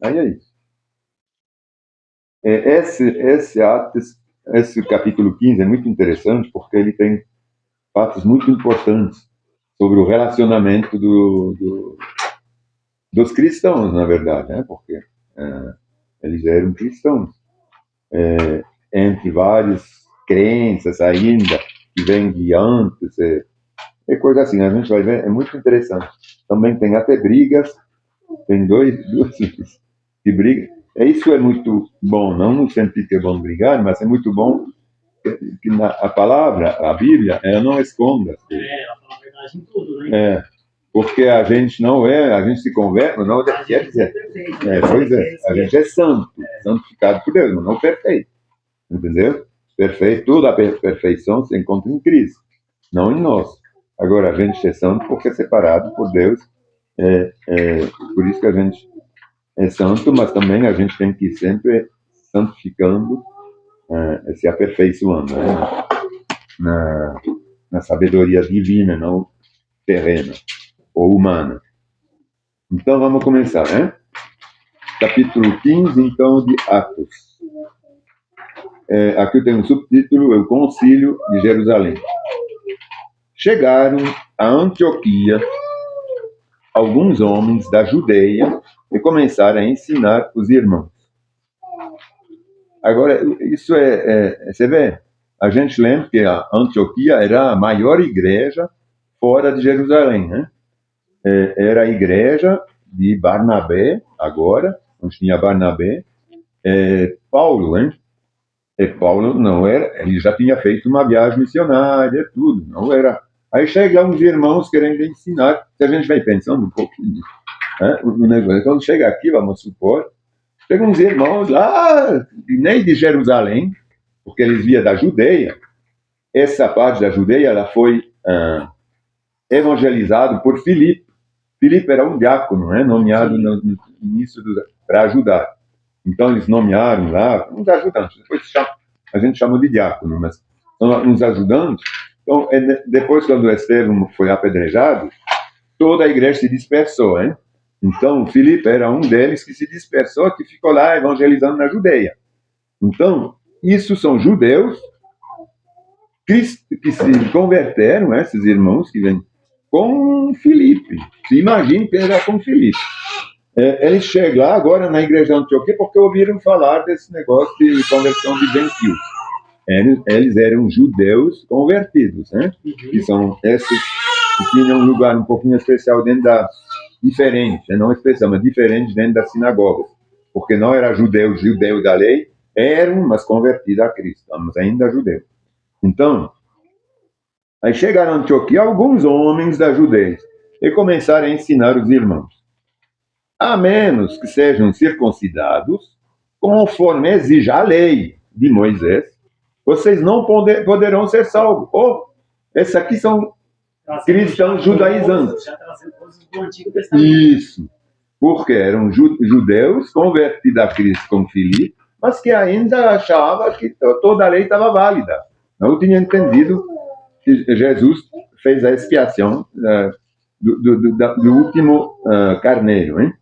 Aí é isso. Esse capítulo 15 é muito interessante porque ele tem fatos muito importantes sobre o relacionamento dos cristãos, na verdade, né? Porque eles eram cristãos, entre várias crenças ainda que vêm de antes, coisa assim, a gente vai ver, é muito interessante. Também tem até brigas, tem duas que brigam. Isso é muito bom, não no sentido que é bom brigar, mas é muito bom que a palavra, a Bíblia, ela não esconde as coisas. Ela fala a verdade em tudo, né? Porque a gente não a gente se converte, não quer dizer. Pois é, a gente é santo, santificado por Deus, mas não perfeito. Entendeu? Perfeito, toda a perfeição se encontra em Cristo, não em nós. Agora, a gente é santo porque é separado por Deus, por isso que a gente é santo, mas também a gente tem que ir sempre santificando, se aperfeiçoando, né? na sabedoria divina, não terrena ou humana. Então, vamos começar, né? Capítulo 15, então, de Atos. Aqui tem um subtítulo, o Concílio de Jerusalém. Chegaram a Antioquia alguns homens da Judeia e começaram a ensinar os irmãos. Agora, isso você vê, a gente lembra que a Antioquia era a maior igreja fora de Jerusalém, né? Era a igreja de Barnabé, agora, onde tinha Barnabé, Paulo, hein? Paulo não era, ele já tinha feito uma viagem missionária, tudo, não era. Aí chegam uns irmãos querendo ensinar, se a gente vai pensando um pouquinho, né? O negócio, quando chega aqui, vamos supor, chegam uns irmãos lá, nem de Jerusalém, porque eles vinham da Judeia. Essa parte da Judeia, ela foi evangelizada por Filipe. Filipe era um diácono, né, nomeado no início para ajudar. Então eles nomearam lá uns ajudantes. Depois a gente chamou de diácono, mas são uns ajudantes. Então, depois, quando Estevão foi apedrejado, toda a igreja se dispersou, hein? Então, Filipe era um deles que se dispersou, que ficou lá evangelizando na Judeia. Então, isso são judeus que se converteram, esses irmãos que vêm com Filipe. Se imagine que era com Filipe. Eles chegam lá agora na igreja de Antioquia porque ouviram falar desse negócio de conversão de gentios. Eles eram judeus convertidos, né? Que são esses que tinham um lugar um pouquinho especial dentro da... Diferente, não especial, mas diferente dentro da sinagoga. Porque não era judeu da lei, eram, mas convertidos a Cristo, mas ainda judeus. Então, aí chegaram a Antioquia alguns homens da Judeia e começaram a ensinar os irmãos. A menos que sejam circuncidados, conforme exige a lei de Moisés, vocês não poderão ser salvos. Esses aqui são cristãos judaizantes. Isso. Porque eram judeus convertidos a Cristo com Filipe, mas que ainda achavam que toda a lei estava válida. Não tinha entendido que Jesus fez a expiação do último carneiro, hein?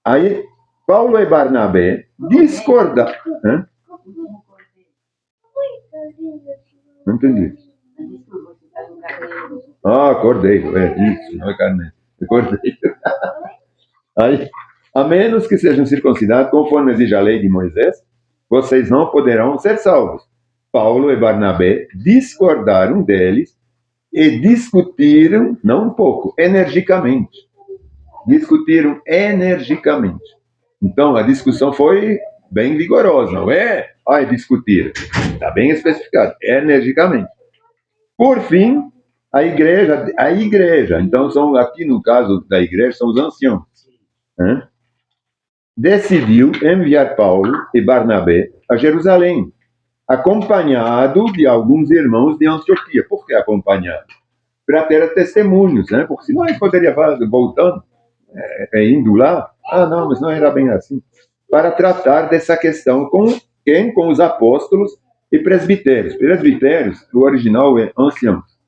Aí, Paulo e Barnabé discordaram. Não entendi. Cordeiro, isso, não é carneiro, é cordeiro. Aí, a menos que sejam circuncidados, conforme exige a lei de Moisés, vocês não poderão ser salvos. Paulo e Barnabé discordaram deles e discutiram, não um pouco, energicamente. Discutiram energicamente. Então, a discussão foi bem vigorosa, não é? Discutir. Está bem especificado, energicamente. Por fim, a igreja, então, aqui no caso da igreja, são os anciãos, né? Decidiu enviar Paulo e Barnabé a Jerusalém, acompanhado de alguns irmãos de Antioquia. Por que acompanhado? Para ter testemunhos, né? Porque senão ele poderia falar, voltando, indo lá, não, mas não era bem assim. Para tratar dessa questão com quem? Com os apóstolos e presbitérios. Presbitérios, o original é anciãos.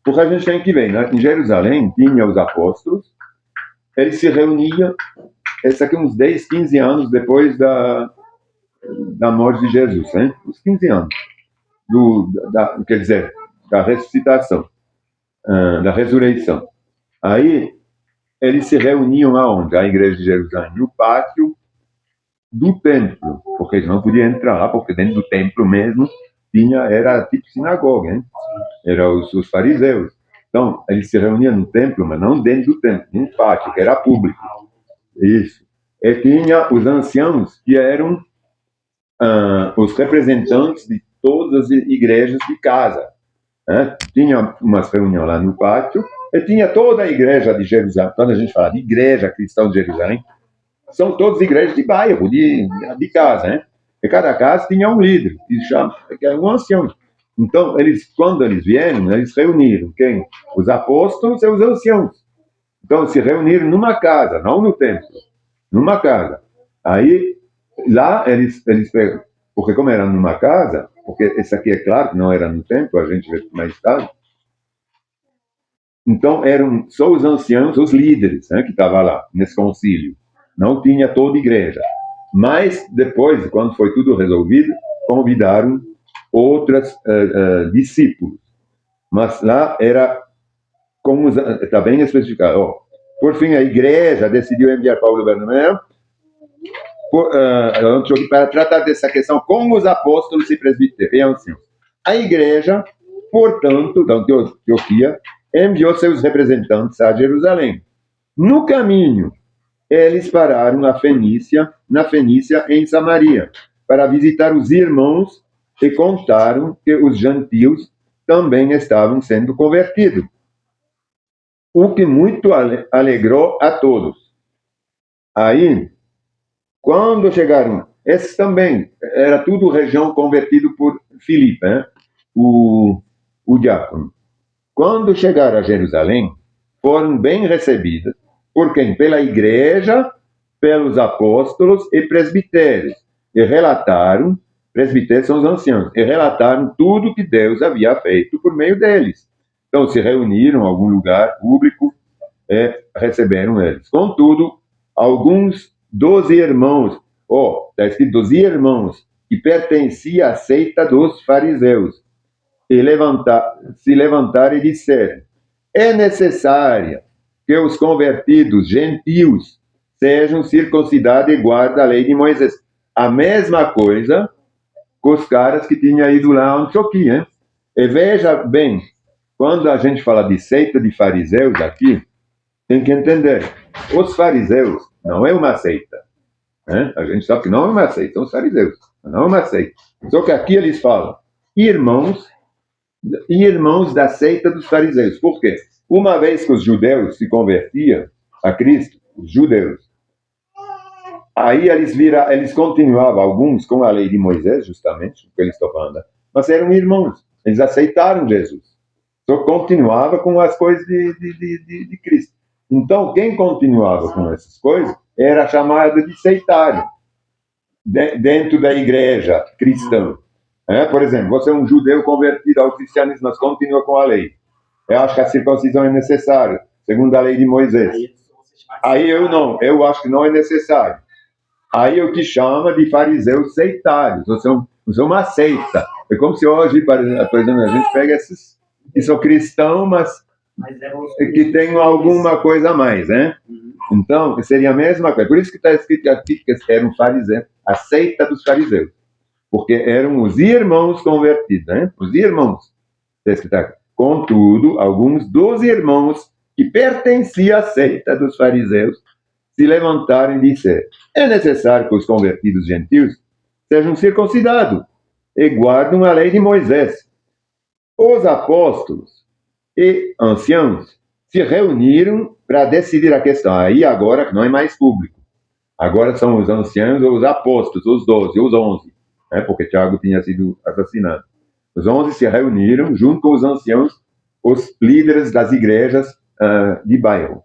Porque a gente tem que ver, né? Em Jerusalém tinha os apóstolos, eles se reuniam esse aqui uns 10, 15 anos depois da morte de Jesus, hein? Uns 15 anos. Quer dizer, da ressuscitação, da ressurreição. Aí, eles se reuniam aonde? A igreja de Jerusalém, no pátio do templo, porque eles não podiam entrar lá, porque dentro do templo mesmo era tipo sinagoga, hein? Eram os fariseus. Então, eles se reuniam no templo, mas não dentro do templo, no pátio, que era público. Isso. E tinha os anciãos, que eram os representantes de todas as igrejas de casa. Né? Tinha umas reuniões lá no pátio, e tinha toda a igreja de Jerusalém. Quando a gente fala de igreja cristã de Jerusalém, são todas igrejas de bairro, de casa, né? E cada casa tinha um líder, que era um ancião. Então, quando eles vieram, eles reuniram quem? Os apóstolos e os anciãos. Então, se reuniram numa casa, não no templo, numa casa. Aí, lá, eles porque como era numa casa, porque esse aqui é claro que não era no templo, a gente vê mais tarde, então eram só os anciãos, os líderes, né, que estavam lá, nesse concílio. Não tinha toda a igreja. Mas depois, quando foi tudo resolvido, convidaram outros discípulos. Mas lá era, como está bem especificado. Por fim, a igreja decidiu enviar Paulo e Barnabé para tratar dessa questão com os apóstolos e presbíteros e anciãos. A igreja, portanto, da Antioquia, enviou seus representantes a Jerusalém. No caminho, eles pararam na Fenícia, em Samaria, para visitar os irmãos e contaram que os gentios também estavam sendo convertidos, o que muito alegrou a todos. Aí, quando chegaram, esses também, era tudo região convertido por Filipe, né? o diácono. Quando chegaram a Jerusalém, foram bem recebidas por quem? Pela igreja, pelos apóstolos e presbitérios. E relataram, presbitérios são os anciãos, e relataram tudo que Deus havia feito por meio deles. Então, se reuniram em algum lugar público e receberam eles. Contudo, alguns dos irmãos, está escrito dos irmãos, que pertenciam à seita dos fariseus, se levantaram e disseram: é necessário que os convertidos gentios sejam circuncidados e guardem a lei de Moisés. A mesma coisa com os caras que tinham ido lá a Antioquia. Hein? E veja bem, quando a gente fala de seita de fariseus aqui, tem que entender, os fariseus não é uma seita. Né? A gente sabe que não é uma seita, são os fariseus, não é uma seita. Só que aqui eles falam irmãos da seita dos fariseus. Por quê? Uma vez que os judeus se convertiam a Cristo, os judeus, aí eles continuavam, alguns com a lei de Moisés, justamente, o que eles estão falando, mas eram irmãos, eles aceitaram Jesus. Só continuava com as coisas de Cristo. Então, quem continuava com essas coisas era chamado de seitário, dentro da igreja cristã. Por exemplo, você é um judeu convertido ao cristianismo, mas continua com a lei. Eu acho que a circuncisão é necessária, segundo a lei de Moisés. Aí eu acho que não é necessário. Aí eu te chamo de fariseus seitários, você é uma seita. É como se hoje, por exemplo, a gente pega esses que são cristãos, mas que tem alguma coisa a mais, né? Então, seria a mesma coisa. Por isso que está escrito aqui que eram fariseus, a seita dos fariseus. Porque eram os irmãos convertidos, né? Os irmãos. Contudo, alguns dos irmãos que pertenciam à seita dos fariseus se levantaram e disseram: é necessário que os convertidos gentios sejam circuncidados e guardem a lei de Moisés. Os apóstolos e anciãos se reuniram para decidir a questão. Aí agora não é mais público. Agora são os anciãos ou os apóstolos, os 12, os 11, né? Porque Tiago tinha sido assassinado. Os 11 se reuniram junto com os anciãos, os líderes das igrejas de bairro.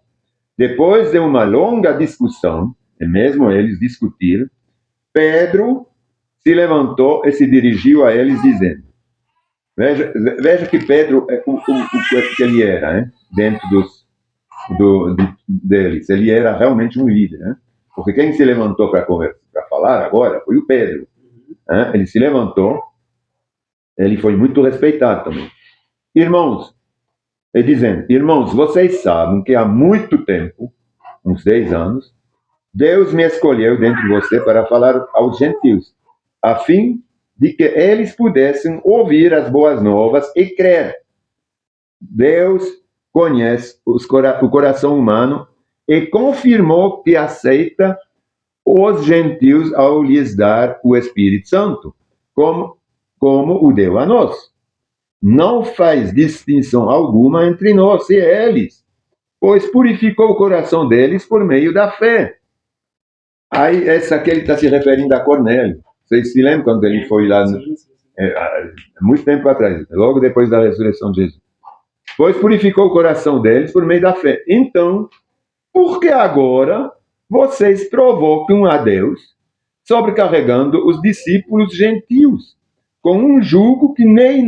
Depois de uma longa discussão, e mesmo eles discutiram, Pedro se levantou e se dirigiu a eles dizendo: veja que Pedro, o que ele era, né? Dentro deles, ele era realmente um líder. Né? Porque quem se levantou para falar agora foi o Pedro. Ele se levantou, ele foi muito respeitado também. Irmãos, dizendo, irmãos, vocês sabem que há muito tempo, uns 10 anos, Deus me escolheu dentre você para falar aos gentios, a fim de que eles pudessem ouvir as boas novas e crer. Deus conhece o coração humano e confirmou que aceita os gentios ao lhes dar o Espírito Santo, como o deu a nós. Não faz distinção alguma entre nós e eles, pois purificou o coração deles por meio da fé. Aí, essa aqui ele está se referindo a Cornélio. Vocês se lembram quando ele foi lá, muito tempo atrás, logo depois da ressurreição de Jesus. Pois purificou o coração deles por meio da fé. Então, por que agora vocês provocam a Deus, sobrecarregando os discípulos gentios, com um jugo que nem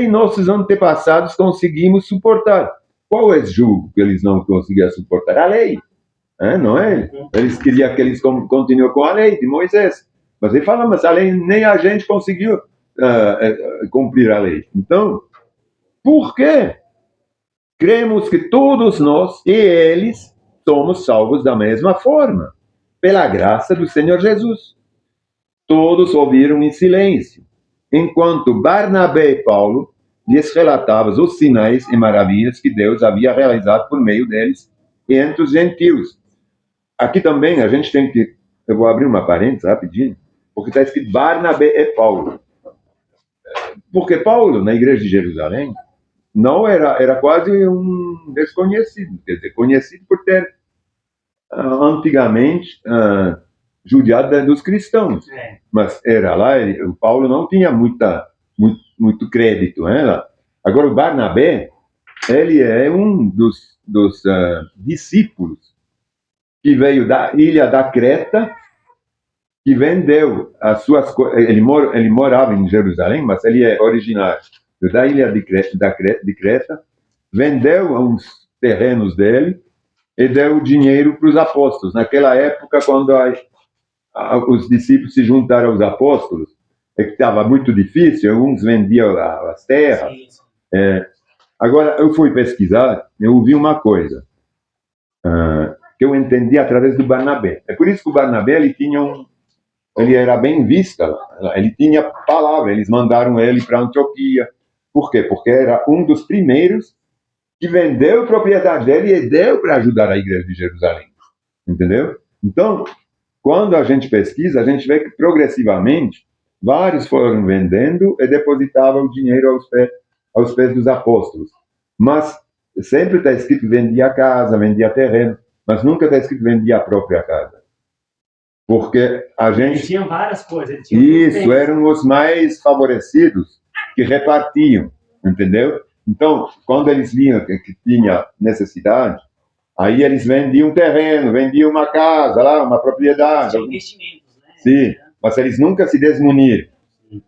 nossos antepassados conseguimos suportar? Qual é o jugo que eles não conseguiam suportar? A lei. Não é? Eles queriam que eles continuem com a lei de Moisés. Mas ele fala, mas a lei, nem a gente conseguiu cumprir a lei. Então, por quê? Cremos que todos nós e eles somos salvos da mesma forma, pela graça do Senhor Jesus. Todos ouviram em silêncio, enquanto Barnabé e Paulo lhes relatavam os sinais e maravilhas que Deus havia realizado por meio deles entre os gentios. Aqui também a gente tem que... Eu vou abrir uma parênteses rapidinho, porque está escrito Barnabé e Paulo. Porque Paulo, na igreja de Jerusalém, não era quase um desconhecido, quer dizer, conhecido por ter antigamente judiado dos cristãos. Mas era lá, o Paulo não tinha muito crédito. Agora, o Barnabé, ele é um dos discípulos que veio da ilha da Creta, que vendeu as suas coisas. Ele morava em Jerusalém, mas ele é originário da ilha de Creta, vendeu uns terrenos dele e deu dinheiro para os apóstolos. Naquela época, quando os discípulos se juntaram aos apóstolos, que estava muito difícil, uns vendiam as terras. Agora, eu fui pesquisar, eu ouvi uma coisa que eu entendi através do Barnabé. É por isso que o Barnabé ele era bem visto, ele tinha palavra, eles mandaram ele para Antioquia. Por quê? Porque era um dos primeiros que vendeu a propriedade dele e deu para ajudar a igreja de Jerusalém. Entendeu? Então, quando a gente pesquisa, a gente vê que progressivamente vários foram vendendo e depositavam o dinheiro aos pés dos apóstolos. Mas sempre está escrito que vendia casa, vendia terreno, mas nunca está escrito que vendia a própria casa. Porque a gente... Eles tinham várias coisas. Isso, eram os mais favorecidos que repartiam, entendeu? Então, quando eles viam que tinha necessidade, aí eles vendiam terreno, vendiam uma casa lá, uma propriedade. Tinha investimentos, né? Sim, mas eles nunca se desmuniram.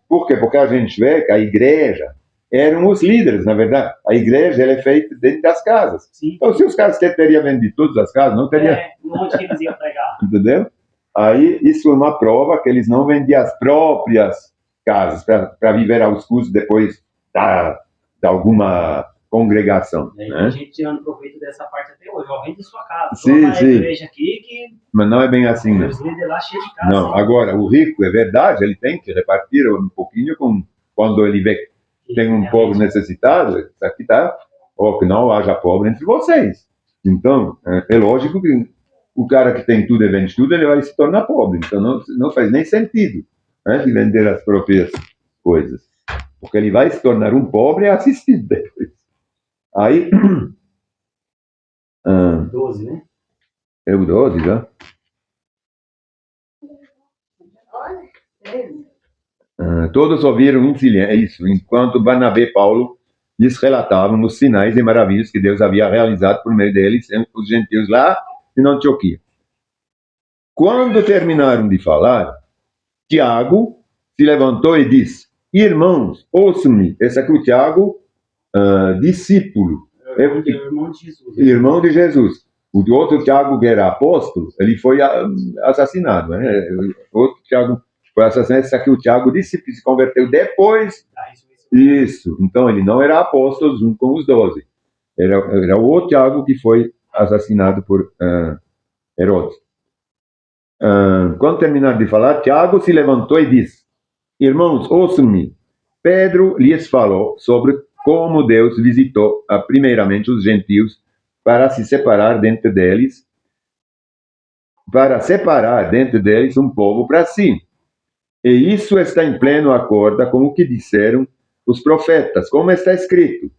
Por quê? Porque a gente vê que a igreja eram os líderes, na verdade. A igreja ela é feita dentro das casas. Sim. Então, se os caras teriam vendido todas as casas, não teria... onde que eles iam pregar? Entendeu? Aí, isso é uma prova que eles não vendiam as próprias casas para viver aos custos depois de alguma congregação. Né? A gente tirando proveito dessa parte até hoje. Vende sua casa. Sim. Igreja aqui que... Mas não é bem assim, né? Os líderes lá cheios de casa. Não, agora, o rico, é verdade, ele tem que repartir um pouquinho quando ele vê que tem um pobre necessitado, isso aqui tá, ou que não haja pobre entre vocês. Então, é lógico que o cara que tem tudo e vende tudo, ele vai se tornar pobre. Então, não faz nem sentido, né, de vender as próprias coisas. Porque ele vai se tornar um pobre assistido depois. Aí... 12, né? É o 12, já? Todos ouviram em silêncio, enquanto Barnabé e Paulo lhes relatavam os sinais e maravilhas que Deus havia realizado por meio deles, os gentios lá em Antioquia. Quando terminaram de falar, Tiago se levantou e disse: Irmãos, ouçam-me. Esse aqui é o Tiago, discípulo. Irmão de Jesus. Irmão de Jesus. O outro Tiago, que era apóstolo, ele foi assassinado. Né? O outro Tiago foi assassinado. Esse aqui, o Tiago, disse que se converteu depois. Isso. Então, ele não era apóstolo junto com os 12. Era o outro Tiago que foi assassinado por Herodes. Quando terminar de falar, Tiago se levantou e disse: Irmãos, ouçam-me. Pedro lhes falou sobre como Deus visitou primeiramente os gentios para separar dentre deles um povo para si. E isso está em pleno acordo com o que disseram os profetas, como está escrito: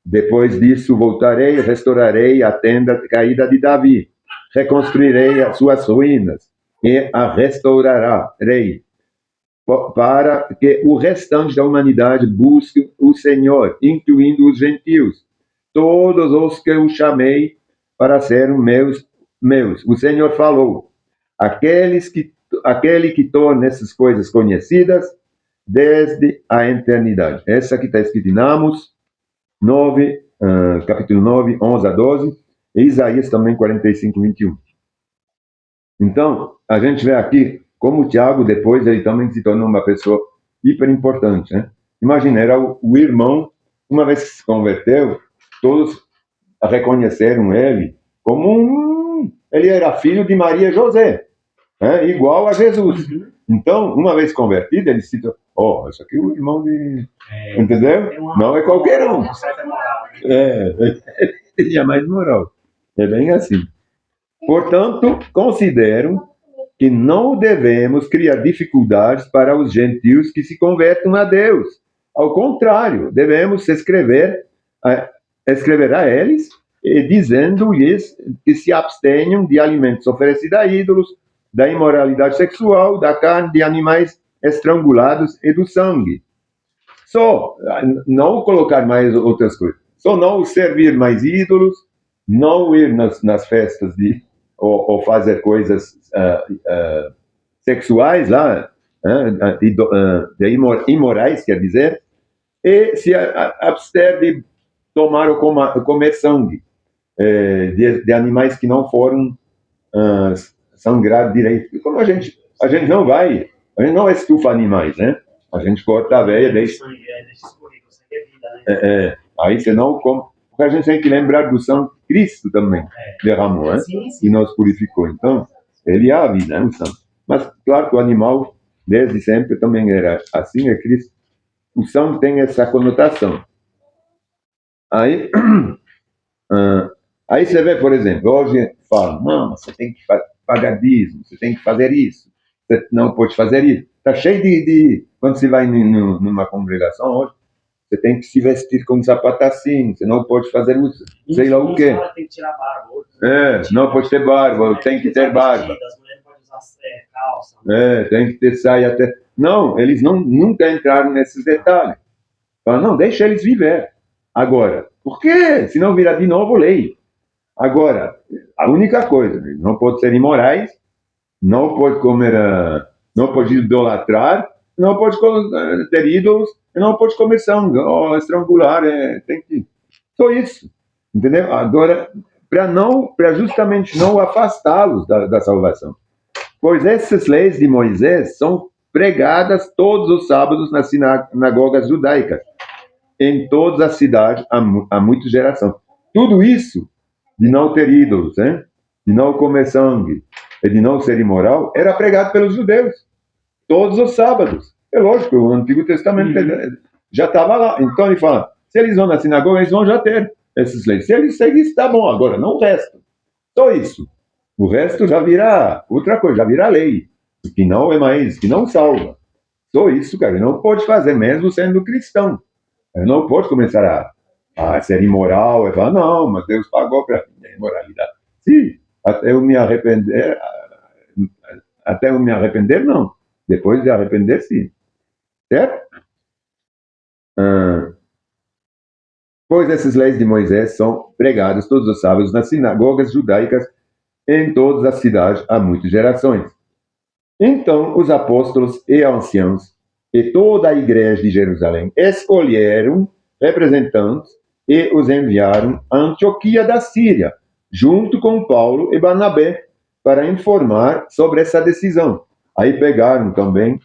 depois disso voltarei e restaurarei a tenda caída de Davi, reconstruirei as suas ruínas e a restaurarei, para que o restante da humanidade busque o Senhor, incluindo os gentios, todos os que eu chamei para serem meus. O Senhor falou: aquele que torna essas coisas conhecidas desde a eternidade. Essa aqui está escrita em Amos 9, capítulo 9, 11 a 12, e Isaías também 45, 21. Então, a gente vê aqui como o Tiago, depois, ele também se tornou uma pessoa hiper importante, né? Imagina, era o irmão, uma vez que se converteu, todos reconheceram ele como ele era filho de Maria e José, né? Igual a Jesus. Então, uma vez convertido, ele se tornou, isso aqui é o irmão de... Entendeu? Não é qualquer um. Ele tinha mais moral. É bem assim. Portanto, considero que não devemos criar dificuldades para os gentios que se convertam a Deus. Ao contrário, devemos escrever a eles, dizendo-lhes que se abstenham de alimentos oferecidos a ídolos, da imoralidade sexual, da carne de animais estrangulados e do sangue. Só não colocar mais outras coisas. Só não servir mais ídolos, não ir nas festas ou fazer coisas sexuais lá, imorais, quer dizer, e se abster de tomar ou comer sangue de animais que não foram sangrados direito. Como a gente não estufa animais, né? A gente corta a veia, deixa escorrer, o sangue é vida, né? Aí você não come. Porque a gente tem que lembrar do sangue que Cristo também derramou, né? Sim. E nos purificou. Então, ele é a vida, né? O sangue. Mas, claro que o animal, desde sempre, também era assim, é Cristo. O sangue tem essa conotação. Aí você vê, por exemplo, hoje fala, não, você tem que pagar dízimo, você tem que fazer isso, você não pode fazer isso. Está cheio de... Quando você vai numa congregação hoje, você tem que se vestir com um sapato assim, você não pode fazer sei lá o quê. Tem que tirar barba. Não pode ter barba, tem que ter barba. As mulheres podem usar calça. Tem que ter saia até... Não, eles nunca entraram nesses detalhes. Fala, não, deixa eles viver. Agora, por quê? Se não virar de novo lei. Agora, a única coisa, não pode ser imorais, não pode comer, não pode idolatrar, não pode ter ídolos, não pode comer sangue, estrangular, tem que... Só isso, entendeu? Agora, para justamente não afastá-los da salvação. Pois essas leis de Moisés são pregadas todos os sábados nas sinagogas judaicas, em todas as cidades, há muitas gerações. Tudo isso, de não ter ídolos, né? De não comer sangue, e de não ser imoral, era pregado pelos judeus, todos os sábados. É lógico, o Antigo Testamento já estava lá. Então ele fala, se eles vão na sinagoga, eles vão já ter essas leis. Se eles seguirem, está bom, agora não o resto. Só isso. O resto já virá outra coisa, já virá lei, que não é mais, que não salva. Só isso, cara, não pode fazer, mesmo sendo cristão. Não pode começar a ser imoral, e falar, não, mas Deus pagou para mim a imoralidade. Sim, até eu me arrepender, não. Depois de arrepender, sim. Certo? Pois essas leis de Moisés são pregadas todos os sábados nas sinagogas judaicas em todas as cidades há muitas gerações. Então, os apóstolos e anciãos e toda a igreja de Jerusalém escolheram representantes e os enviaram a Antioquia da Síria, junto com Paulo e Barnabé, para informar sobre essa decisão. Aí pegaram também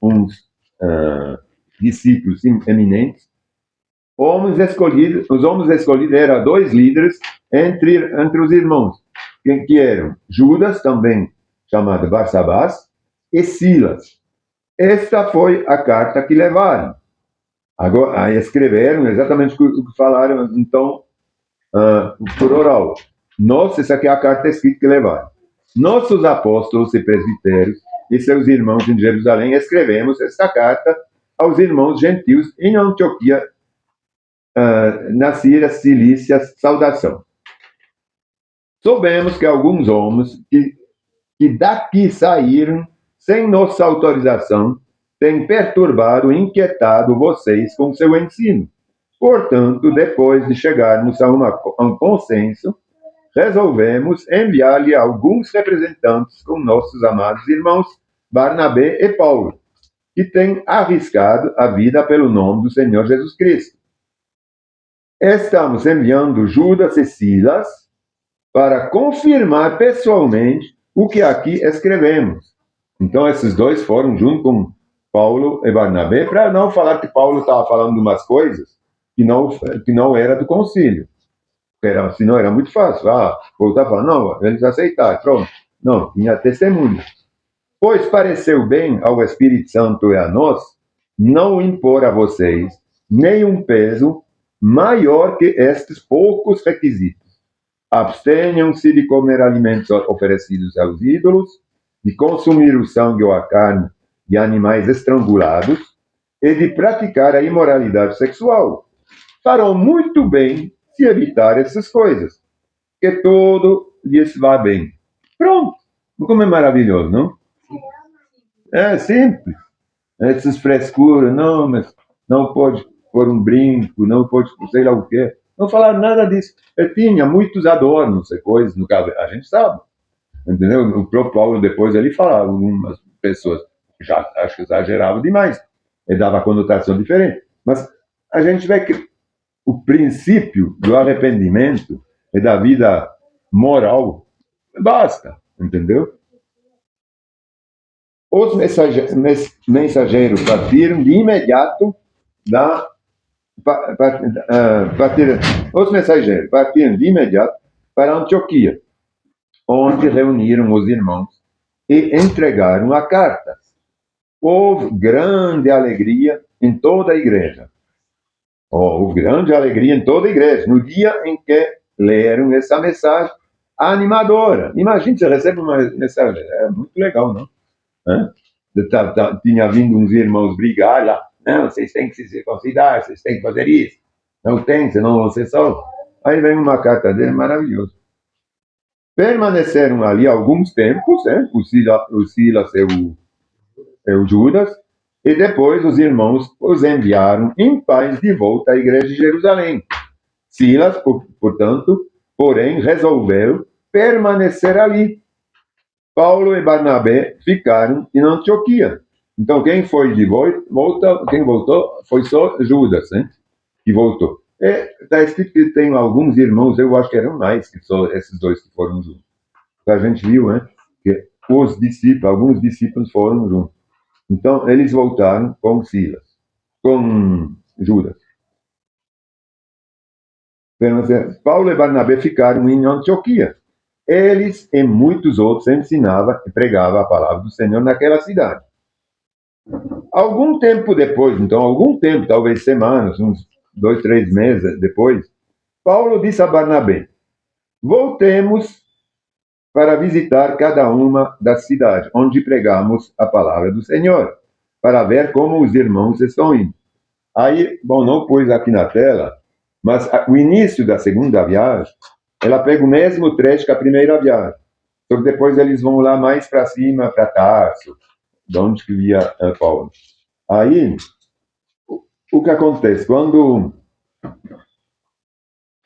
uns discípulos eminentes, os homens escolhidos eram 2 líderes entre os irmãos, que eram Judas, também chamado Barsabás, e Silas. Esta foi a carta que levaram. Agora, aí escreveram exatamente o que falaram, então, por oral. Essa aqui é a carta escrita que levaram. Nossos apóstolos e presbíteros e seus irmãos em Jerusalém escrevemos esta carta aos irmãos gentios em Antioquia, na Síria, Cilícia, saudação. Soubemos que alguns homens que daqui saíram sem nossa autorização têm perturbado e inquietado vocês com seu ensino. Portanto, depois de chegarmos a um consenso, resolvemos enviar-lhe alguns representantes com nossos amados irmãos Barnabé e Paulo, que têm arriscado a vida pelo nome do Senhor Jesus Cristo. Estamos enviando Judas e Silas para confirmar pessoalmente o que aqui escrevemos. Então, esses 2 foram junto com Paulo e Barnabé, para não falar que Paulo estava falando de umas coisas que não era do concílio. Senão era muito fácil. Paulo está falando, não, eles aceitaram, pronto. Não, tinha testemunha. Pois pareceu bem ao Espírito Santo e a nós não impor a vocês nenhum peso maior que estes poucos requisitos. Abstenham-se de comer alimentos oferecidos aos ídolos, de consumir o sangue ou a carne de animais estrangulados e de praticar a imoralidade sexual. Farão muito bem se evitar essas coisas, que tudo lhes vá bem. Pronto. Como é maravilhoso, não? É simples. Essas frescuras, não, mas não pode pôr um brinco, não pode sei lá o quê. Não falaram nada disso. Tinha muitos adornos e coisas, no caso, a gente sabe. Entendeu? O próprio Paulo depois ele falava, algumas pessoas já acho que exageravam demais. Ele dava conotação diferente. Mas a gente vê que o princípio do arrependimento e da vida moral basta, entendeu? Os mensageiros partiram de imediato os mensageiros partiram de imediato para Antioquia, onde reuniram os irmãos e entregaram a carta. Houve grande alegria em toda a igreja. Houve grande alegria em toda a igreja, no dia em que leram essa mensagem animadora. Imagina, você recebe uma mensagem, é muito legal, não? Tinha vindo uns irmãos brigar lá, não, vocês têm que se circuncidar, vocês têm que fazer isso. Não tem, senão vão ser salvos. Aí vem uma carta dele, maravilhoso. Permaneceram ali alguns tempos, o Silas e o Judas, e depois os irmãos os enviaram em paz de volta à igreja de Jerusalém. Silas, portanto, porém, resolveu permanecer ali. Paulo e Barnabé ficaram em Antioquia. Então, quem foi de volta, quem voltou, foi só Judas, que voltou. Está escrito que tem alguns irmãos, eu acho que eram mais que só esses 2 que foram juntos. A gente viu, que alguns discípulos foram juntos. Então, eles voltaram com Judas. Paulo e Barnabé ficaram em Antioquia. Eles e muitos outros ensinavam e pregavam a palavra do Senhor naquela cidade. Algum tempo depois, talvez semanas, uns 2, 3 meses depois, Paulo disse a Barnabé: voltemos para visitar cada uma das cidades onde pregamos a palavra do Senhor, para ver como os irmãos estão indo. Aí, não pus aqui na tela, mas o início da segunda viagem, ela pega o mesmo trecho que a primeira viagem. Só que depois eles vão lá mais para cima, para Tarso, de onde que via Paulo. Aí, o que acontece? Quando...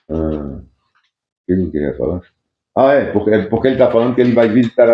o que eu queria falar? Porque ele está falando que ele vai visitar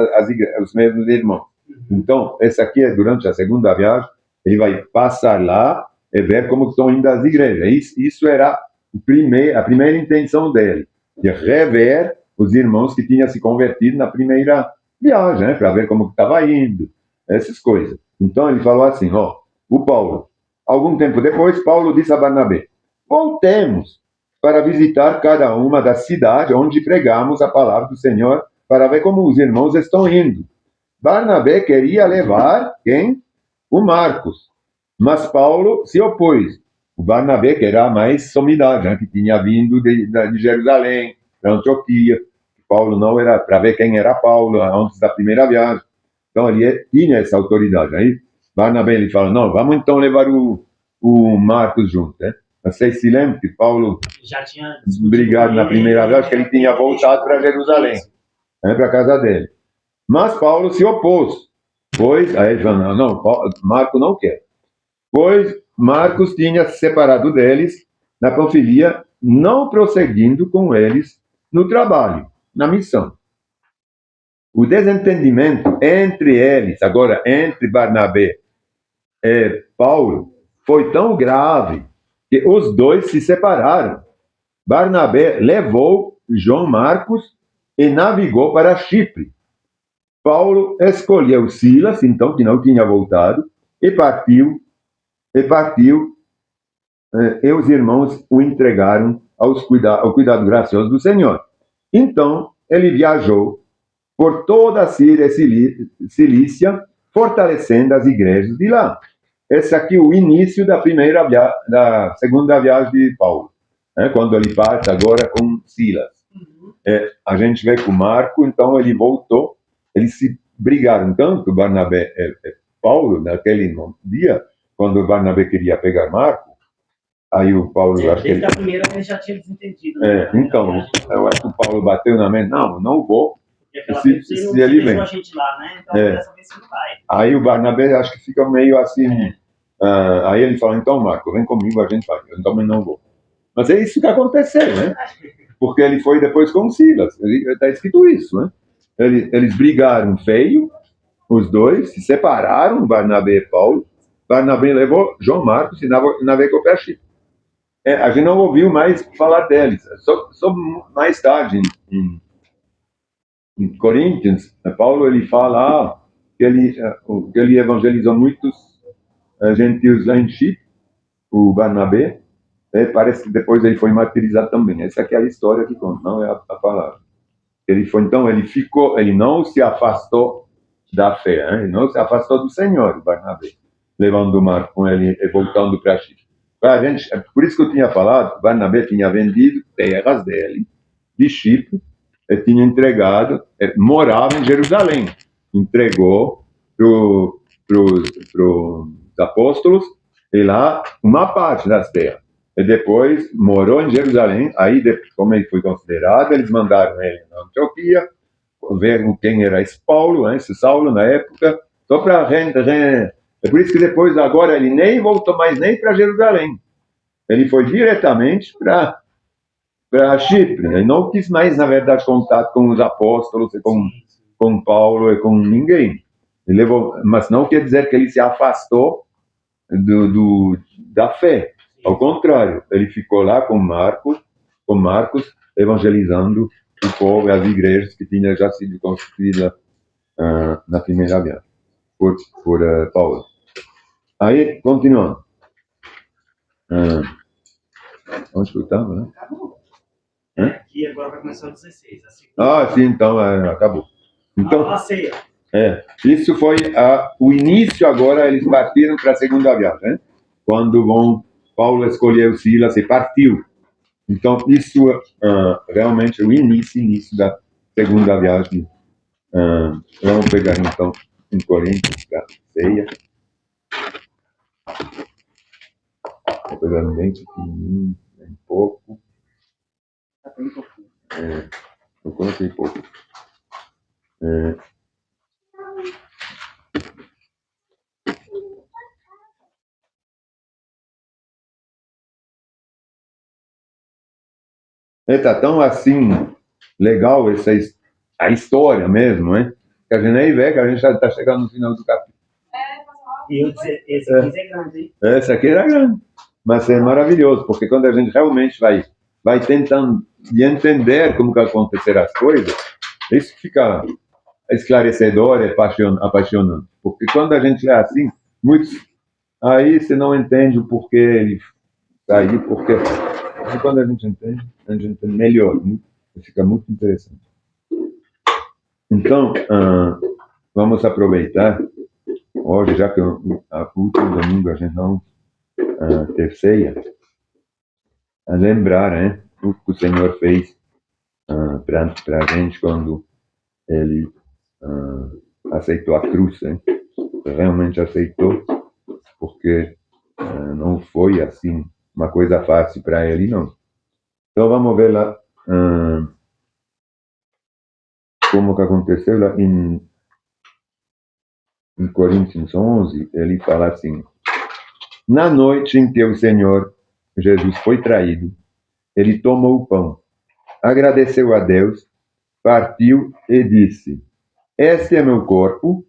os mesmos irmãos. Então, essa aqui é durante a segunda viagem, ele vai passar lá e ver como estão indo as igrejas. Isso era a primeira intenção dele. de rever os irmãos que tinham se convertido na primeira viagem, né, para ver como estava indo, essas coisas. Então ele falou assim, ó, o Paulo. Algum tempo depois, Paulo disse a Barnabé, voltemos para visitar cada uma das cidades onde pregamos a palavra do Senhor, para ver como os irmãos estão indo. Barnabé queria levar quem? O Marcos. Mas Paulo se opôs. O Barnabé, que era mais sumidade, né, que tinha vindo de Jerusalém, da Antioquia. Paulo não era, para ver quem era Paulo, antes da primeira viagem. Então ele tinha essa autoridade. Aí Barnabé ele fala, não, vamos então levar o Marcos junto. Né? Vocês se lembram que Paulo Já tinha brigado na primeira viagem, que ele tinha voltado para Jerusalém, né, para a casa dele. Mas Paulo se opôs. Pois, aí ele falou, não, Marcos não quer. Pois Marcos tinha se separado deles na Panfilia, não prosseguindo com eles no trabalho, na missão. O desentendimento entre eles, agora entre Barnabé e Paulo, foi tão grave que os dois se separaram. Barnabé levou João Marcos e navegou para Chipre. Paulo escolheu Silas, então, que não tinha voltado, e partiu, e os irmãos o entregaram ao cuidado gracioso do Senhor. Então, ele viajou por toda a Síria e Cilícia, fortalecendo as igrejas de lá. Esse aqui é o início da segunda viagem de Paulo, né? Quando ele parte agora com Silas. A gente vê com Marco, então ele voltou, eles se brigaram tanto, Barnabé e Paulo, naquele dia, quando Barnabé queria pegar Marco, aí o Paulo... Desde a primeira vez já tinha desentendido. Né? Então, eu acho que o Paulo bateu na mente, não vou. Se ele vem. A gente lá, né? Então, dessa vez você não vai. Aí o Barnabé acho que fica meio assim. Aí ele fala, então, Marco, vem comigo, a gente vai. Eu também não vou. Mas é isso que aconteceu, né? Porque ele foi depois com Silas. Está escrito isso, né? Eles brigaram feio, os dois, se separaram, Barnabé e Paulo. Barnabé levou João Marcos e navegou para Chipre. A gente não ouviu mais falar deles. Só mais tarde, em Coríntios, Paulo ele fala que ele evangelizou muitos gentios lá em Chipre, o Barnabé. Parece que depois ele foi martirizado também. Essa aqui é a história que conta, não é a palavra. Então ele não se afastou da fé, hein? Ele não se afastou do Senhor, Barnabé, levando o mar com ele e voltando para Chipre. Por isso que eu tinha falado, Barnabé tinha vendido terras dele, de Chipre, e tinha entregado, morava em Jerusalém, entregou para os apóstolos, e lá uma parte das terras. E depois morou em Jerusalém, aí, como ele foi considerado, eles mandaram ele na Antioquia, ver quem era esse Paulo, esse Saulo na época, só para... É por isso que depois, agora, ele nem voltou mais nem para Jerusalém. Ele foi diretamente para Chipre. Ele não quis mais, na verdade, contato com os apóstolos, e com Paulo e com ninguém. Ele levou, mas não quer dizer que ele se afastou da fé. Ao contrário, ele ficou lá com Marcos, evangelizando o povo e as igrejas que tinham já sido construídas na primeira viagem por Paulo. Aí, continuando. Onde que eu estava, né? Aqui agora vai começar o 16. Sim, então acabou. Então, a ceia. Isso foi o início. Agora eles partiram para a segunda viagem, né? Quando Paulo escolheu Silas e partiu. Então, isso realmente é o início da segunda viagem. Vamos pegar então em Coríntios para a ceia. Vou pegar bem pequenininho, bem pouco. Eu coloquei pouco. Tá tão assim legal a história mesmo, né? Que a gente nem vê que a gente já está chegando no final do capítulo. E esse aqui é grande, hein? Esse aqui era grande, mas é maravilhoso, porque quando a gente realmente vai tentando de entender como que acontecerão as coisas, isso fica esclarecedor e apaixonante. Porque quando a gente é assim, muitos, aí você não entende o porquê ele saiu, porque e quando a gente entende melhor, né? Fica muito interessante. Então, vamos aproveitar hoje, já que o último domingo a gente não teve ceia, a lembrar, né, o que o Senhor fez para a gente quando ele aceitou a cruz, né? Realmente aceitou, porque não foi assim uma coisa fácil para ele, não. Então vamos ver lá como que aconteceu lá em Coríntios 11, ele fala assim: na noite em que o Senhor Jesus foi traído, ele tomou o pão, agradeceu a Deus, partiu e disse: este é meu corpo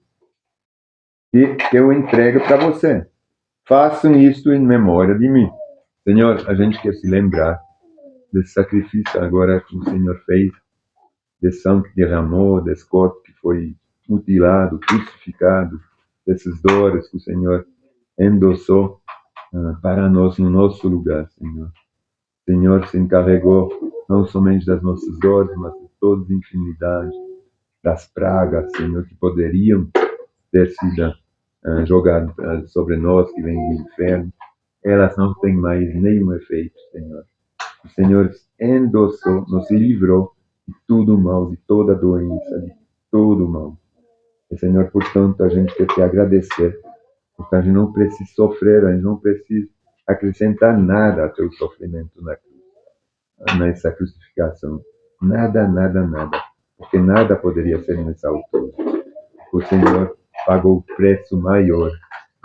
que eu entrego para você. Façam isto em memória de mim. Senhor, a gente quer se lembrar desse sacrifício agora que o Senhor fez, desse sangue que derramou, desse corpo que foi mutilado, crucificado, dessas dores que o Senhor endossou para nós no nosso lugar, Senhor. O Senhor se encarregou não somente das nossas dores, mas de toda a infinidade das pragas, Senhor, que poderiam ter sido jogadas sobre nós, que vêm do inferno. Elas não têm mais nenhum efeito, Senhor. O Senhor endossou, nos livrou de tudo mal, de toda doença, de todo mal. E, Senhor, portanto, a gente quer te agradecer, porque a gente não precisa sofrer, a gente não precisa acrescentar nada ao teu sofrimento nessa crucificação. Nada, nada, nada. Porque nada poderia ser nessa altura. O Senhor pagou o preço maior,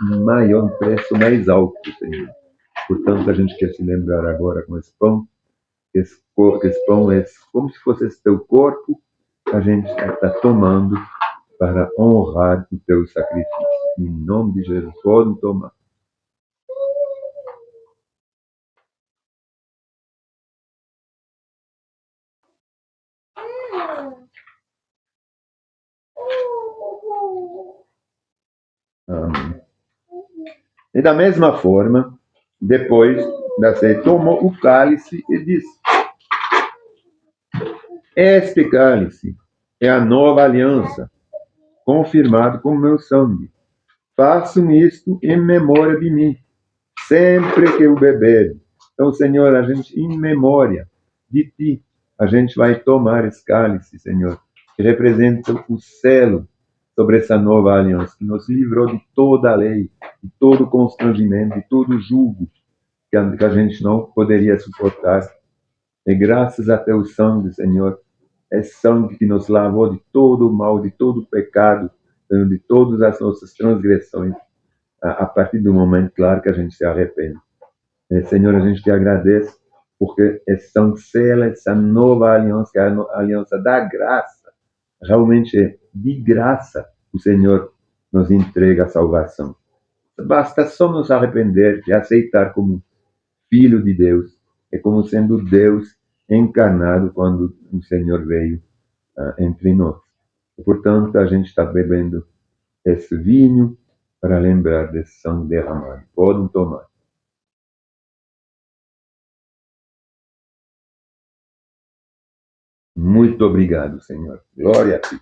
um preço mais alto, Senhor. Portanto, a gente quer se lembrar agora com esse pão. Esse pão é como se fosse esse teu corpo, a gente está tomando para honrar o teu sacrifício. Em nome de Jesus, podem tomar. Amém. E da mesma forma, depois da ceia, tomou o cálice e disse: este cálice é a nova aliança, confirmado com meu sangue. Façam isto em memória de mim, sempre que o beberem. Então, Senhor, a gente, em memória de Ti, a gente vai tomar esse cálice, Senhor, que representa o selo sobre essa nova aliança, que nos livrou de toda a lei, de todo o constrangimento, de todo o jugo que a gente não poderia suportar. E graças a Teu sangue, Senhor, é sangue que nos lavou de todo o mal, de todo o pecado, de todas as nossas transgressões, a partir do momento, claro, que a gente se arrepende. Senhor, a gente te agradece, porque esse sangue sela essa nova aliança, que é a aliança da graça. Realmente é de graça o Senhor nos entrega a salvação. Basta só nos arrepender e aceitar como Filho de Deus, é como sendo Deus encarnado quando o Senhor veio entre nós. E, portanto, a gente está bebendo esse vinho para lembrar desse sangue derramado. Podem tomar. Muito obrigado, Senhor. Glória a Ti.